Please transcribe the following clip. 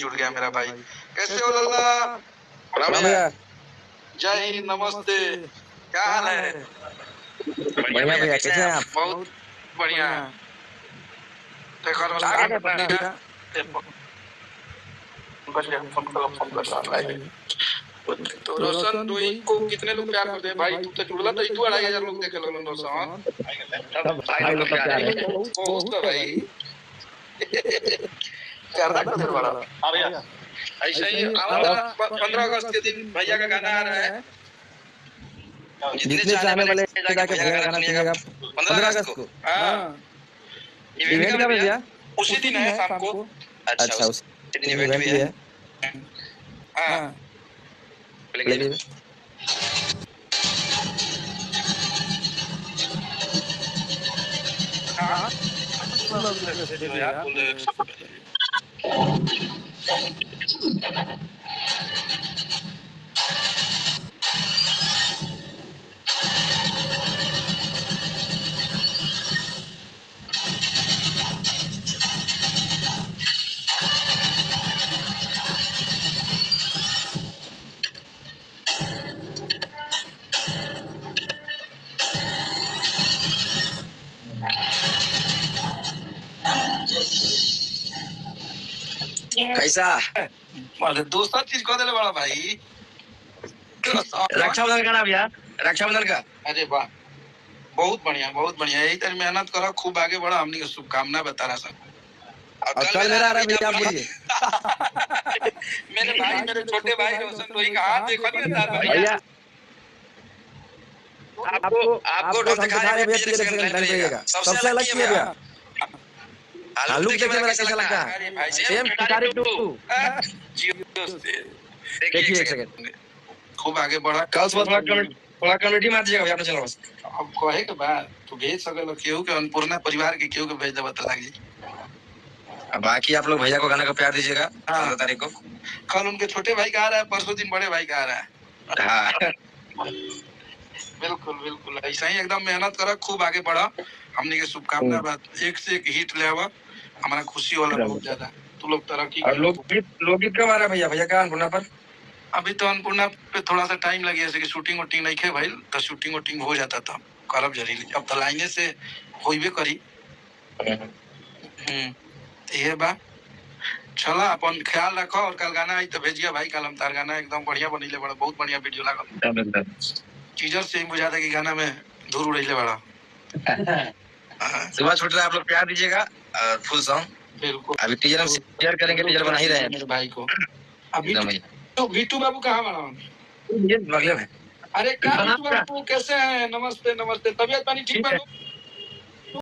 जुड़ गया मेरा भाई। कैसे हो लल्ला? प्रणाम भैया। जय हिंद, नमस्ते। क्या हाल है? बढ़िया भैया, कैसे हैं आप? बहुत बढ़िया। आ गए पटना भैया? तो रोशन डोई को कितने लोग प्यार करते हैं भाई? तू तो जुड़ला तो 2,500 लोग देखे लगन रोशन। सब भाई लोग का प्यार है। बहुत है भाई। करना कर बड़ा। हां भैया, ऐसा ही 15 अगस्त के दिन भैया का गाना आ रहा है। जितने चाहने वाले जाके भैया का गाना सुनिएगा 15 अगस्त को। हाँ, इवेंट कब है भैया? उसी दिन है शाम को। अच्छा, उस दिन इवेंट भी है। हाँ, प्ले कैसा? मतलब दूसरा चीज कह देले बड़ा भाई। रक्षाबंधन का ना भैया, रक्षाबंधन का। अरे वाह, बहुत बढ़िया, बहुत बढ़िया। यही तरह मेहनत करो, खूब आगे बढ़ो। हमनी को शुभकामना बता रहा सब। और कल मेरा आ रहा है भैया, आप बोलिए। मेरे भाई, मेरे छोटे भाई रोशन रोही का हाथ देखो नहीं भैया आपको ढंग दिखा रहे भैया, 30 सेकंड टाइम लगेगा। सबसे अलग की है भैया। लुक देखिए मेरा कैसा लगता है। सेम शिकारी 2। देखिए एक सेकंड। खूब आगे बढ़ा। कल सुबह थोड़ा कमेटी मार दीजिएगा भैया अपने चैनल पर। अब कहे के बाद तू भेज सकल केहू के, अन्नपूर्णा परिवार के केहू के भेज देबा त लाग जी। बाकी आप लोग भैया को गाना का प्यार दीजिएगा। 15 तारीख को कल उनके छोटे भाई का आ रहा है, परसों दिन बड़े भाई का आ रहा है। हाँ बिल्कुल बिल्कुल, ऐसा ही एकदम मेहनत करो, खूब आगे बढ़ो। हमने के शुभकामना बात, एक से एक हिट ले आवा, हमारा खुशी होला बहुत ज्यादा। तू लोग तरक्की और करो। लोकगीत कब आ रहा है भैया? भैया का अन्नपूर्णा पर अभी तो अन्नपूर्णा पे थोड़ा सा टाइम लगे, जैसे कि शूटिंग वूटिंग नहीं खे भाई, तो शूटिंग वूटिंग हो जाता था करब जरूरी। अब तो लाइने से होइबे करी। ये बा। चला, अपन ख्याल रखो, और कल गाना आई तो भेजिए भाई। कल हम तार गाना एकदम बढ़िया बनीले बड़ा, बहुत बढ़िया वीडियो लागल। टीजर से ही बुझा था कि गाना में धूल उड़ैले बड़ा। सुबह छूट रहा है, आप लोग प्यार दीजिएगा। फुल सॉन्ग बिल्कुल। अभी टीजर हम शेयर करेंगे, टीजर बना ही रहे हैं मेरे भाई को। अभी तो बीटू बाबू कहाँ बना? ये बगले में। अरे क्या बीटू बाबू, कैसे हैं? नमस्ते नमस्ते, तबियत पानी ठीक है?